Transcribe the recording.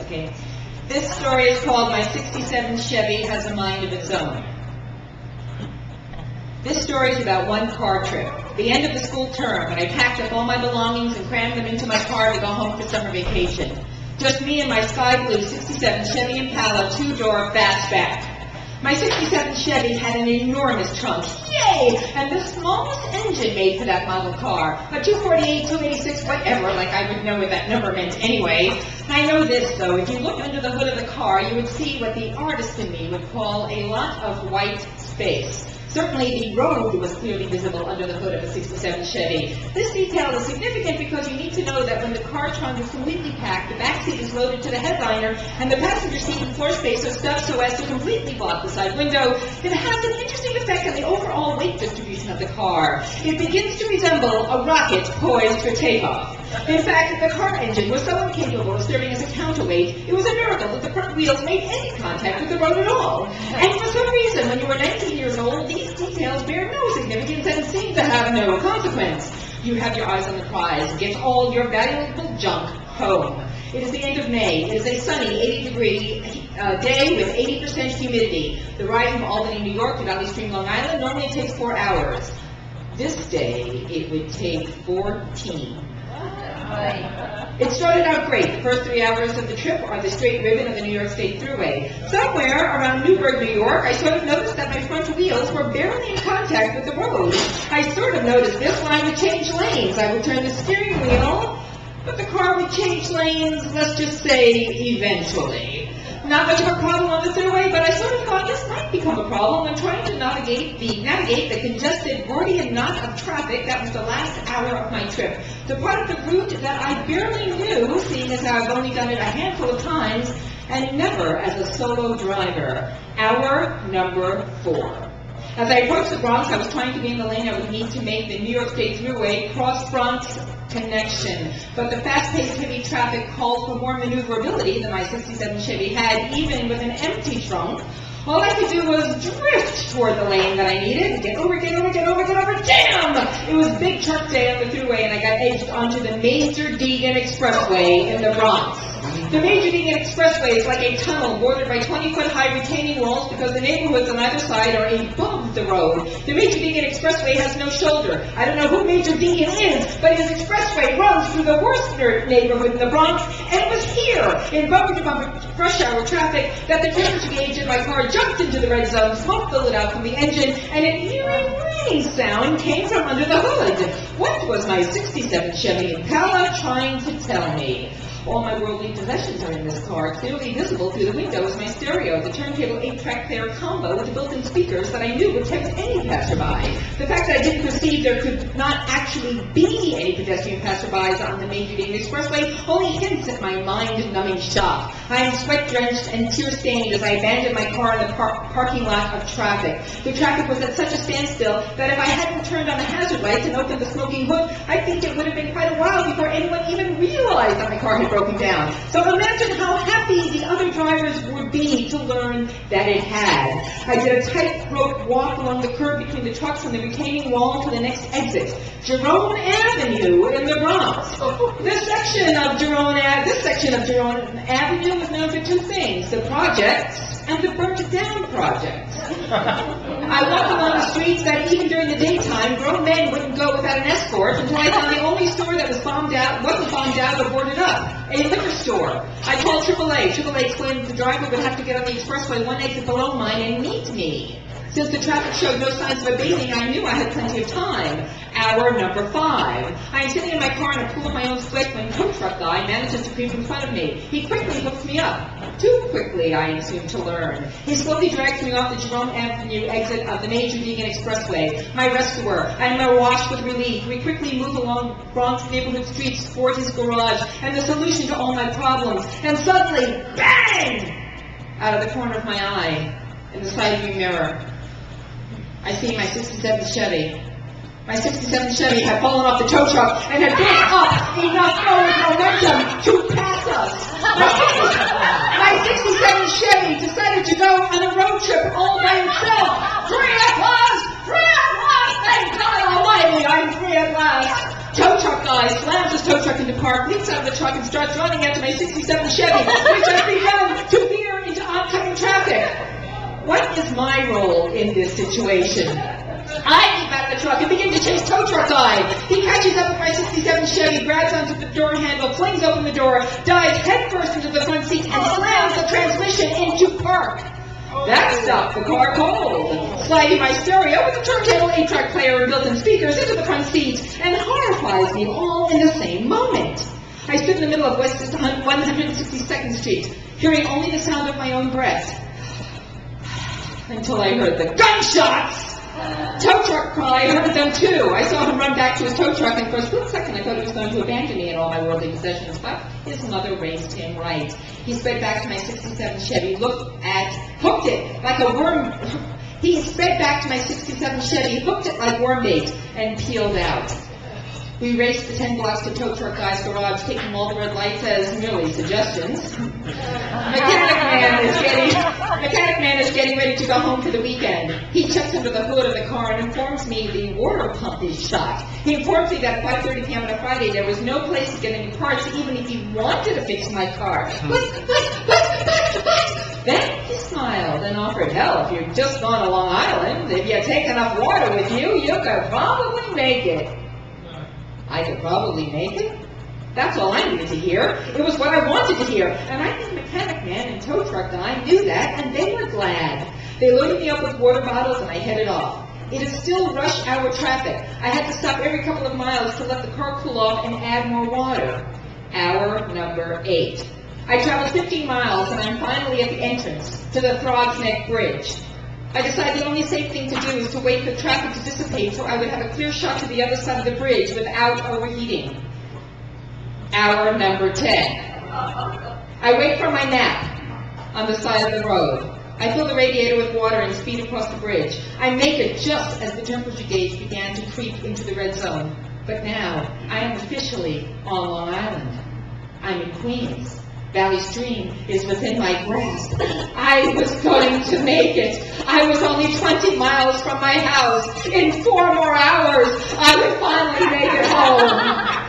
okay? This story is called My 67 Chevy Has a Mind of Its Own. This story is about one car trip, the end of the school term, when I packed up all my belongings and crammed them into my car to go home for summer vacation. Just me and my sky blue 67 Chevy Impala two-door fastback. My 67 Chevy had an enormous trunk, yay, and the smallest engine made for that model car, a 248, 286, whatever, like I would know what that number meant anyway. I know this, though, if you look under the hood of the car, you would see what the artist in me would call a lot of white space. Certainly the road was clearly visible under the hood of a 67 Chevy. This detail is significant because you need to know that when the car trunk is completely packed, the back seat is loaded to the headliner, and the passenger seat and floor space are stuffed so as to completely block the side window. It has an interesting effect on the overall weight distribution of the car. It begins to resemble a rocket poised for takeoff. In fact, the car engine was so incapable of serving as a counterweight, it was a miracle that the front wheels made any contact with the road at all. And for some reason, when you were 19 years old, these details bear no significance and seem to have no consequence. You have your eyes on the prize. Get all your valuable junk home. It is the end of May. It is a sunny 80-degree day with 80% humidity. The ride from Albany, New York to Valley Stream, Long Island normally takes 4 hours. This day, it would take 14. It started out great. The first 3 hours of the trip are the straight ribbon of the New York State Thruway. Somewhere around Newburgh, New York, I sort of noticed that my front wheels were barely in contact with the road. I sort of noticed this when I would change lanes. I would turn the steering wheel, but the car would change lanes, let's just say, eventually. Not much of a problem on the thruway, but I sort of thought this might become a problem when trying to navigate the congested Gordian knot of traffic that was the last hour of my trip. The part of the route that I barely knew, seeing as I've only done it a handful of times, and never as a solo driver. Hour number 4. As I approached the Bronx, I was trying to be in the lane I would need to make the New York State Thruway cross-Bronx connection. But the fast-paced heavy traffic called for more maneuverability than my 67 Chevy had, even with an empty trunk. All I could do was drift toward the lane that I needed. Get over, damn! It was big truck day on the Thruway, and I got edged onto the Major Deegan Expressway in the Bronx. The Major Deegan Expressway is like a tunnel bordered by 20-foot-high retaining walls because the neighborhoods on either side are above the road. The Major Deegan Expressway has no shoulder. I don't know who Major Deegan is, but his expressway runs through the worst neighborhood in the Bronx, and it was here, in bumper-to-bumper rush hour traffic, that the temperature gauge in my car jumped into the red zone, smoke billowed out from the engine, and an eerie ringing sound came from under the hood. What was my 67 Chevy Impala trying to tell me? All my worldly possessions are in this car. Clearly visible through the window is my stereo, the turntable 8-track player combo with the built-in speakers that I knew would tempt any passerby. The fact that I didn't perceive there could not actually be any pedestrian passerbys on the Major Deegan Expressway only hints at my mind-numbing shock. I am sweat-drenched and tear-stained as I abandoned my car in the parking lot of traffic. The traffic was at such a standstill that if I hadn't turned on the hazard lights and opened the smoking hood, I think it would have been quite a while before anyone even realized that my car had broken down. So imagine how happy the other drivers would be to learn that it had. I did a tightrope walk along the curb between the trucks and the retaining wall to the next exit, Jerome Avenue in the Bronx. This section of Jerome Avenue was known for 2 things: the projects and the burnt-down projects. I walked along the streets that even during the daytime, grown men wouldn't go without an escort until I found the only store that wasn't bombed out or boarded up. A liquor store. I called AAA. AAA explained that the driver would have to get on the expressway 1 exit below mine and meet me. Since the traffic showed no signs of abating, I knew I had plenty of time. Hour number 5. I am sitting in my car in a pool of my own sweat when a tow truck guy manages to creep in front of me. He quickly hooks me up. Too quickly, I am soon to learn. He slowly drags me off the Jerome Avenue exit of the Major Deegan Expressway. My rescuer. I am awash with relief. We quickly move along Bronx neighborhood streets toward his garage and the solution to all my problems. And suddenly, bang! Out of the corner of my eye, in the side view mirror, I see my 67 Chevy. My 67 Chevy had fallen off the tow truck and had built up enough forward momentum to pass us. My 67 Chevy decided to go on a road trip all by itself. Free at last! Free at last! Thank God Almighty, I'm free at last! Tow truck guy slams his tow truck into park, leaps out of the truck, and starts running after my 67 Chevy, which I What is my role in this situation? I leap out of the truck and begin to chase tow truck guy. He catches up with my 67 Chevy, grabs onto the door handle, flings open the door, dives headfirst into the front seat, and slams the transmission into park. That stopped the car cold, sliding my stereo with a turntable 8-track player and built-in speakers into the front seat, and horrifies me all in the same moment. I stood in the middle of West 162nd Street, hearing only the sound of my own breath, until I heard the gunshots! Tow truck cry, I heard them too. I saw him run back to his tow truck, and for a split second I thought he was going to abandon me and all my worldly possessions, but his mother raised him right. He sped back to my 67 Chevy, hooked it like a worm. He sped back to my 67 Chevy, hooked it like worm bait, and peeled out. We raced the 10 blocks to tow truck guy's garage, taking all the red lights as merely suggestions. Mechanic man is getting ready to go home for the weekend. He checks under the hood of the car and informs me the water pump is shot. He informs me that at 5:30 p.m. on a Friday there was no place to get any parts, even if he wanted to fix my car. Then he smiled and offered help. If you've just gone to Long Island, if you take enough water with you, you could probably make it. I could probably make it? That's all I needed to hear. It was what I wanted to hear. And I think mechanic man and tow truck guy knew that, and they were glad. They loaded me up with water bottles, and I headed off. It is still rush hour traffic. I had to stop every couple of miles to let the car cool off and add more water. Hour number 8. I traveled 15 miles, and I'm finally at the entrance to the Throgs Neck Bridge. I decided the only safe thing to do is to wait for traffic to dissipate so I would have a clear shot to the other side of the bridge without overheating. Hour number 10. I wait for my nap on the side of the road. I fill the radiator with water and speed across the bridge. I make it just as the temperature gauge began to creep into the red zone. But now, I am officially on Long Island. I'm in Queens. Valley Stream is within my grasp. I was going to make it. I was only 20 miles from my house. In 4 more hours, I would finally make it home.